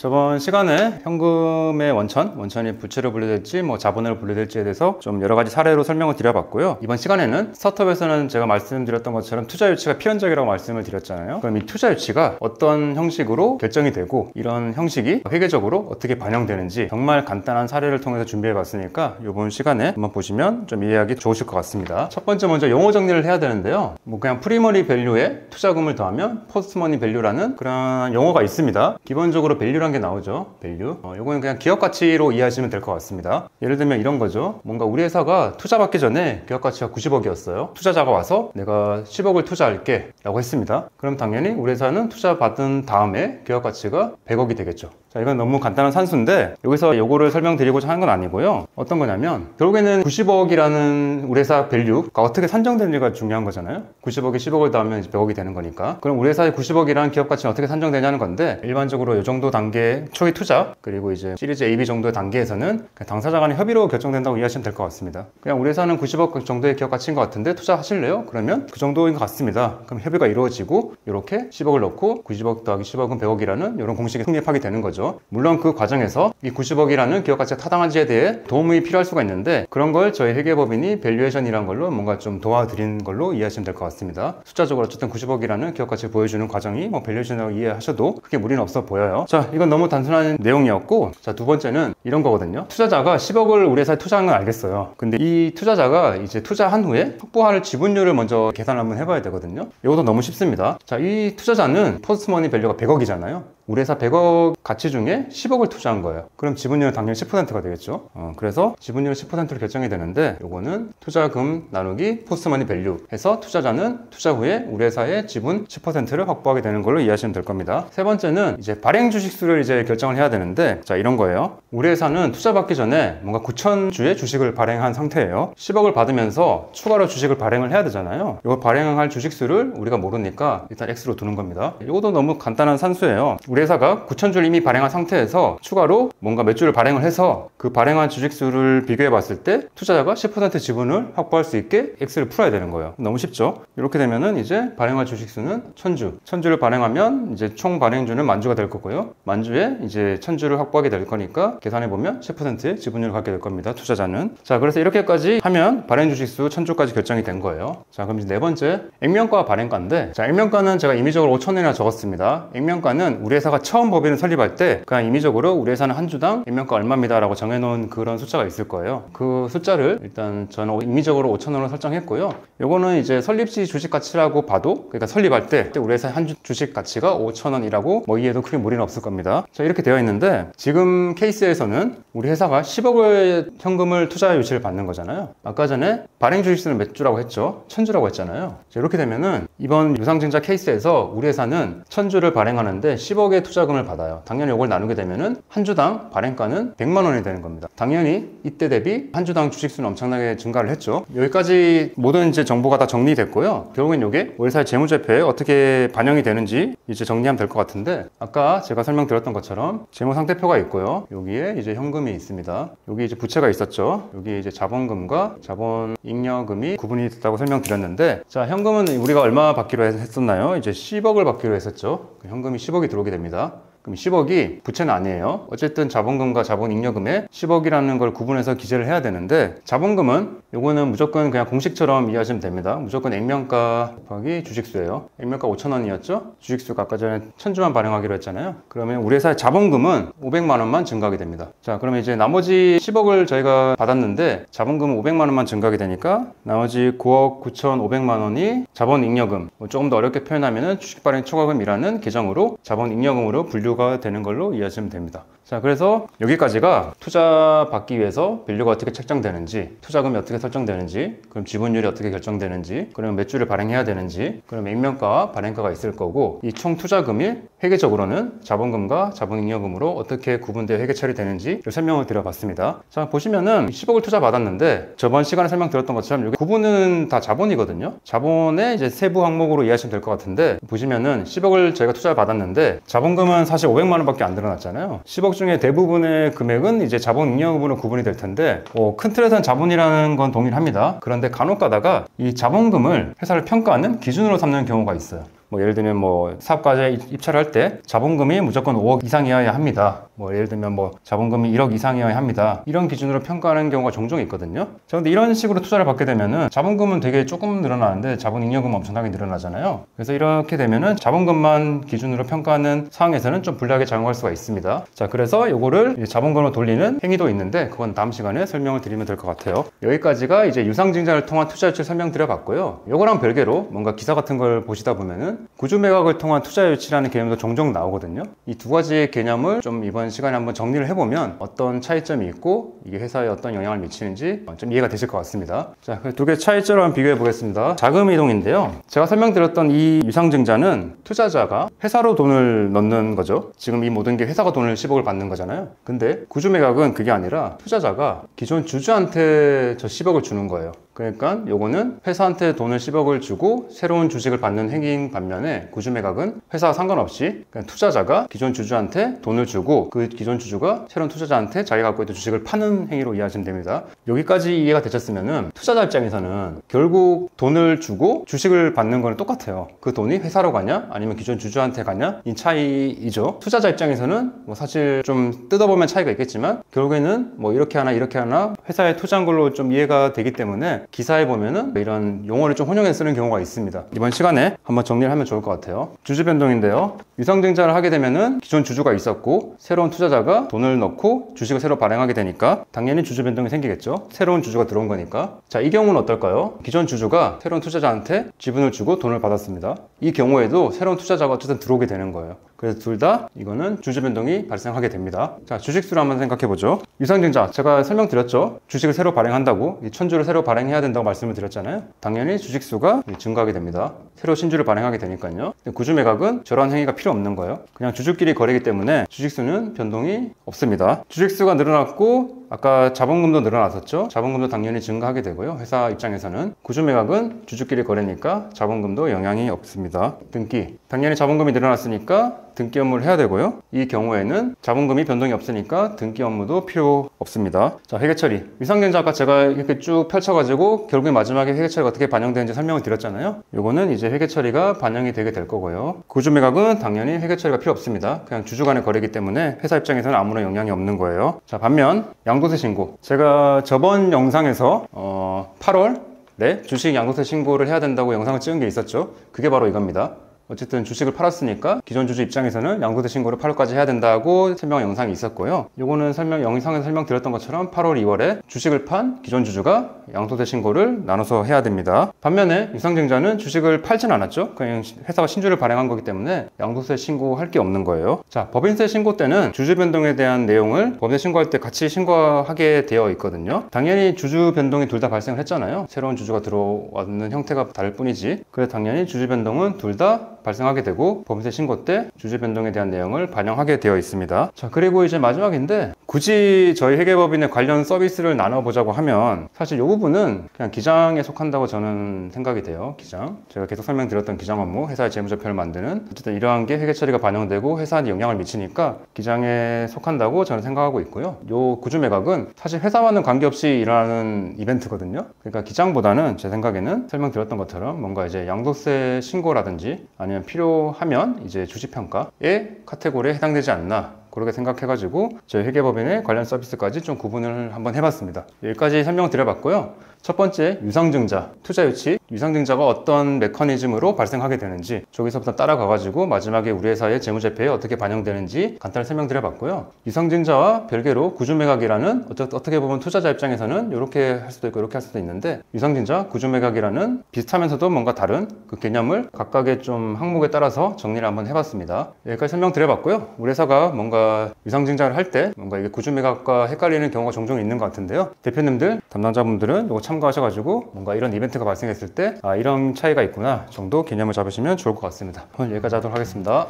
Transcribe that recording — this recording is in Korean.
저번 시간에 현금의 원천이 부채로 분류될지 자본으로 분류될지에 대해서 좀 여러 가지 사례로 설명을 드려봤고요. 이번 시간에는 스타트업에서는 제가 말씀드렸던 것처럼 투자 유치가 필연적이라고 말씀을 드렸잖아요. 그럼 이 투자 유치가 어떤 형식으로 결정이 되고 이런 형식이 회계적으로 어떻게 반영되는지 정말 간단한 사례를 통해서 준비해봤으니까 이번 시간에 한번 보시면 좀 이해하기 좋으실 것 같습니다. 첫 번째 먼저 용어 정리를 해야 되는데요. 그냥 프리머니 밸류에 투자금을 더하면 포스트머니 밸류라는 그런 용어가 있습니다. 기본적으로 밸류란 게 나오죠. 밸류. 이거는 그냥 기업 가치로 이해하시면 될 것 같습니다. 예를 들면 이런 거죠. 뭔가 우리 회사가 투자 받기 전에 기업 가치가 90억이었어요. 투자자가 와서 내가 10억을 투자할게 라고 했습니다. 그럼 당연히 우리 회사는 투자 받은 다음에 기업 가치가 100억이 되겠죠. 자, 이건 너무 간단한 산수인데 여기서 요거를 설명드리고자 하는 건 아니고요. 어떤 거냐면 결국에는 90억이라는 우리 회사 밸류가 어떻게 산정되는지가 중요한 거잖아요. 90억에 10억을 더하면 이제 100억이 되는 거니까. 그럼 우리 회사의 90억이라는 기업 가치는 어떻게 산정되냐는 건데 일반적으로 이 정도 단계 초기 투자 그리고 이제 시리즈 AB 정도의 단계에서는 당사자 간의 협의로 결정된다고 이해하시면 될 것 같습니다. 그냥 우리 회사는 90억 정도의 기업 가치인 것 같은데 투자하실래요? 그러면 그 정도인 것 같습니다. 그럼 협의가 이루어지고 이렇게 10억을 넣고 90억 더하기 10억은 100억이라는 이런 공식이 성립하게 되는 거죠. 물론 그 과정에서 이 90억이라는 기업 가치가 타당한지에 대해 도움이 필요할 수가 있는데 그런 걸 저희 회계법인이 밸류에이션이라는 걸로 뭔가 좀 도와드리는 걸로 이해하시면 될 것 같습니다. 숫자적으로 어쨌든 90억이라는 기업 가치를 보여주는 과정이 밸류에이션이라고 이해하셔도 크게 무리는 없어 보여요. 자, 이건 너무 단순한 내용이었고, 자, 두 번째는 이런 거거든요. 투자자가 10억을 우리 회사에 투자한 건 알겠어요. 근데 이 투자자가 이제 투자한 후에 확보할 지분율을 먼저 계산을 한번 해봐야 되거든요. 이것도 너무 쉽습니다. 자, 이 투자자는 포스트머니 밸류가 100억이잖아요. 우리 회사 100억 가치 중에 10억을 투자한 거예요. 그럼 지분율은 당연히 10%가 되겠죠. 그래서 지분율 10%로 결정이 되는데 요거는 투자금 나누기 포스트머니 밸류 해서 투자자는 투자 후에 우리 회사의 지분 10%를 확보하게 되는 걸로 이해하시면 될 겁니다. 세 번째는 이제 발행 주식수를 이제 결정을 해야 되는데 자, 이런 거예요. 우리 회사는 투자 받기 전에 뭔가 9,000주의 주식을 발행한 상태예요. 10억을 받으면서 추가로 주식을 발행을 해야 되잖아요. 이거 발행할 주식수를 우리가 모르니까 일단 X로 두는 겁니다. 이것도 너무 간단한 산수예요. 우리 회사가 9,000주를 이미 발행한 상태에서 추가로 뭔가 몇 주를 발행을 해서 그 발행한 주식수를 비교해 봤을 때 투자자가 10% 지분을 확보할 수 있게 X를 풀어야 되는 거예요. 너무 쉽죠? 이렇게 되면은 이제 발행할 주식수는 1,000주. 1,000주를 발행하면 이제 총 발행주는 10,000주가 될 거고요. 10,000주에 이제 1,000주를 확보하게 될 거니까 계산해 보면 10%의 지분율을 갖게 될 겁니다. 투자자는. 자, 그래서 이렇게까지 하면 발행 주식수 1,000주까지 결정이 된 거예요. 자, 그럼 이제 네 번째 액면가와 발행가인데 자, 액면가는 제가 임의적으로 5,000원이나 적었습니다. 액면가는 우리 회사가 처음 법인을 설립할 때 그냥 임의적으로 우리 회사는 한 주당 액면가 얼마입니다 라고 정해놓은 그런 숫자가 있을 거예요. 그 숫자를 일단 저는 임의적으로 5,000원으로 설정했고요. 요거는 이제 설립시 주식 가치라고 봐도 그러니까 설립할 때 우리 회사의 한 주식 가치가 5,000원이라고 이해해도 크게 무리는 없을 겁니다. 자, 이렇게 되어 있는데 지금 케이스에서는 우리 회사가 10억의 현금을 투자 유치를 받는 거잖아요. 아까 전에 발행 주식수는 몇 주라고 했죠? 1,000주라고 했잖아요. 자, 이렇게 되면은 이번 유상증자 케이스에서 우리 회사는 1,000주를 발행하는데 10억의 투자금을 받아요. 당연히 이걸 나누게 되면은 한 주당 발행가는 100만 원이 되는 겁니다. 당연히 이때 대비 한 주당 주식수는 엄청나게 증가를 했죠. 여기까지 모든 이제 정보가 다 정리됐고요. 결국엔 이게 우리 회사의 재무제표에 어떻게 반영이 되는지 이제 정리하면 될 것 같은데 아까 제가 설명드렸던 것처럼 재무상태표가 있고요. 여기에 이제 현금이 있습니다. 여기 이제 부채가 있었죠. 여기 이제 자본금과 자본잉여금이 구분이 됐다고 설명드렸는데 자, 현금은 우리가 얼마 받기로 했었나요? 이제 10억을 받기로 했었죠. 현금이 10억이 들어오게 됩니다. 그럼 10억이 부채는 아니에요. 어쨌든 자본금과 자본잉여금에 10억이라는 걸 구분해서 기재를 해야 되는데 자본금은 요거는 무조건 그냥 공식처럼 이해하시면 됩니다. 무조건 액면가 곱하기 주식수예요. 액면가 5,000원이었죠? 주식수가 아까 전에 1,000주만 발행하기로 했잖아요. 그러면 우리 회사의 자본금은 500만 원만 증가하게 됩니다. 자, 그러면 이제 나머지 10억을 저희가 받았는데 자본금은 500만 원만 증가하게 되니까 나머지 9억 9,500만 원이 자본잉여금, 조금 더 어렵게 표현하면은 주식발행 초과금이라는 계정으로 자본잉여금으로 분류가 되는 걸로 이해하시면 됩니다. 자, 그래서 여기까지가 투자 받기 위해서 밸류가 어떻게 책정되는지, 투자금이 어떻게 설정되는지, 그럼 지분율이 어떻게 결정되는지, 그러면 몇 주를 발행해야 되는지, 그럼 액면가와 발행가가 있을 거고 이 총 투자금이 회계적으로는 자본금과 자본잉여금으로 어떻게 구분되어 회계 처리되는지 설명을 드려봤습니다. 자, 보시면은 10억을 투자 받았는데 저번 시간에 설명드렸던 것처럼 여기 구분은 다 자본이거든요. 자본의 이제 세부 항목으로 이해하시면 될 것 같은데 보시면은 10억을 저희가 투자를 받았는데 자본금은 사실 500만 원밖에 안 늘어났잖아요. 10억 중에 대부분의 금액은 이제 자본잉여금으로 구분이 될 텐데 큰 틀에서는 자본이라는 건 동일합니다. 그런데 간혹 가다가 이 자본금을 회사를 평가하는 기준으로 삼는 경우가 있어요. 뭐 예를 들면 뭐 사업가에 입찰을 할 때 자본금이 무조건 5억 이상이어야 합니다. 뭐 예를 들면 뭐 자본금이 1억 이상이어야 합니다. 이런 기준으로 평가하는 경우가 종종 있거든요. 자, 근데 이런 식으로 투자를 받게 되면은 자본금은 되게 조금 늘어나는데 자본잉여금은 엄청나게 늘어나잖아요. 그래서 이렇게 되면은 자본금만 기준으로 평가하는 상황에서는 좀 불리하게 작용할 수가 있습니다. 자, 그래서 요거를 자본금으로 돌리는 행위도 있는데 그건 다음 시간에 설명을 드리면 될 것 같아요. 여기까지가 이제 유상증자를 통한 투자 유치를 설명드려봤고요. 요거랑 별개로 뭔가 기사 같은 걸 보시다 보면은 구주 매각을 통한 투자 유치라는 개념도 종종 나오거든요. 이 두 가지의 개념을 좀 이번 시간에 한번 정리를 해보면 어떤 차이점이 있고 이게 회사에 어떤 영향을 미치는지 좀 이해가 되실 것 같습니다. 자, 두 개 차이점을 한번 비교해 보겠습니다. 자금 이동인데요. 제가 설명드렸던 이 유상증자는 투자자가 회사로 돈을 넣는 거죠. 지금 이 모든 게 회사가 돈을 10억을 받는 거잖아요. 근데 구주 매각은 그게 아니라 투자자가 기존 주주한테 저 10억을 주는 거예요. 그러니까 요거는 회사한테 돈을 10억을 주고 새로운 주식을 받는 행위인 반면에 구주 매각은 회사와 상관없이 그냥 투자자가 기존 주주한테 돈을 주고 그 기존 주주가 새로운 투자자한테 자기가 갖고 있던 주식을 파는 행위로 이해하시면 됩니다. 여기까지 이해가 되셨으면은 투자자 입장에서는 결국 돈을 주고 주식을 받는 거는 똑같아요. 그 돈이 회사로 가냐 아니면 기존 주주한테 가냐 이 차이이죠. 투자자 입장에서는 뭐 사실 좀 뜯어보면 차이가 있겠지만 결국에는 뭐 이렇게 하나 회사에 투자한 걸로 좀 이해가 되기 때문에 기사에 보면은 이런 용어를 좀 혼용해서 쓰는 경우가 있습니다. 이번 시간에 한번 정리를 하면 좋을 것 같아요. 주주 변동인데요. 유상증자를 하게 되면은 기존 주주가 있었고 새로운 투자자가 돈을 넣고 주식을 새로 발행하게 되니까 당연히 주주 변동이 생기겠죠. 새로운 주주가 들어온 거니까. 자, 이 경우는 어떨까요? 기존 주주가 새로운 투자자한테 지분을 주고 돈을 받았습니다. 이 경우에도 새로운 투자자가 어쨌든 들어오게 되는 거예요. 그래서 둘 다 이거는 주주 변동이 발생하게 됩니다. 자, 주식수를 한번 생각해 보죠. 유상증자 제가 설명드렸죠. 주식을 새로 발행한다고 1000주를 새로 발행해야 된다고 말씀을 드렸잖아요. 당연히 주식수가 증가하게 됩니다. 새로 신주를 발행하게 되니까요. 구주 매각은 저러한 행위가 필요 없는 거예요. 그냥 주주끼리 거래이기 때문에 주식수는 변동이 없습니다. 주식수가 늘어났고 아까 자본금도 늘어났었죠. 자본금도 당연히 증가하게 되고요. 회사 입장에서는 구주 매각은 주주끼리 거래니까 자본금도 영향이 없습니다. 등기 당연히 자본금이 늘어났으니까 등기 업무를 해야 되고요. 이 경우에는 자본금이 변동이 없으니까 등기 업무도 필요 없습니다. 자, 회계처리. 유상증자 아까 제가 이렇게 쭉 펼쳐가지고 결국에 마지막에 회계처리가 어떻게 반영되는지 설명을 드렸잖아요. 요거는 이제 회계처리가 반영이 되게 될 거고요. 구주 매각은 당연히 회계처리가 필요 없습니다. 그냥 주주 간의 거래이기 때문에 회사 입장에서는 아무런 영향이 없는 거예요. 자, 반면 양도세 신고. 제가 저번 영상에서 8월 주식 양도세 신고를 해야 된다고 영상을 찍은 게 있었죠. 그게 바로 이겁니다. 어쨌든 주식을 팔았으니까 기존 주주 입장에서는 양도세 신고를 8월까지 해야 된다고 설명 영상이 있었고요. 요거는 영상에서 설명드렸던 것처럼 8월, 2월에 주식을 판 기존 주주가 양도세 신고를 나눠서 해야 됩니다. 반면에 유상증자는 주식을 팔진 않았죠. 그냥 회사가 신주를 발행한 거기 때문에 양도세 신고할 게 없는 거예요. 자, 법인세 신고 때는 주주 변동에 대한 내용을 법인세 신고할 때 같이 신고하게 되어 있거든요. 당연히 주주 변동이 둘 다 발생을 했잖아요. 새로운 주주가 들어왔는 형태가 다를 뿐이지. 그래서 당연히 주주 변동은 둘 다 발생하게 되고 법인세 신고 때 주주 변동에 대한 내용을 반영하게 되어 있습니다. 자, 그리고 이제 마지막인데 굳이 저희 회계법인의 관련 서비스를 나눠보자고 하면 사실 이 부분은 그냥 기장에 속한다고 저는 생각이 돼요. 기장. 제가 계속 설명드렸던 기장 업무, 회사의 재무제표를 만드는 어쨌든 이러한 게 회계처리가 반영되고 회사한테 영향을 미치니까 기장에 속한다고 저는 생각하고 있고요. 요 구주 매각은 사실 회사와는 관계없이 일어나는 이벤트거든요. 그러니까 기장보다는 제 생각에는 설명드렸던 것처럼 뭔가 이제 양도세 신고라든지 아니면 필요하면 이제 주식평가의 카테고리에 해당되지 않나 그렇게 생각해가지고 저희 회계법인의 관련 서비스까지 좀 구분을 한번 해봤습니다. 여기까지 설명드려봤고요. 첫 번째 유상증자, 투자 유치, 유상증자가 어떤 메커니즘으로 발생하게 되는지 저기서부터 따라가가지고 마지막에 우리 회사의 재무제표에 어떻게 반영되는지 간단히 설명드려봤고요. 유상증자와 별개로 구주매각이라는 어떻게 보면 투자자 입장에서는 이렇게 할 수도 있고 이렇게 할 수도 있는데 유상증자, 구주매각이라는 비슷하면서도 뭔가 다른 그 개념을 각각의 좀 항목에 따라서 정리를 한번 해봤습니다. 여기까지 설명드려봤고요. 우리 회사가 뭔가 유상증자를 할 때 뭔가 이게 구주매각과 헷갈리는 경우가 종종 있는 것 같은데요. 대표님들, 담당자분들은 이거 참고하셔가지고 뭔가 이런 이벤트가 발생했을 때 이런 차이가 있구나 정도 개념을 잡으시면 좋을 것 같습니다. 오늘 여기까지 하도록 하겠습니다.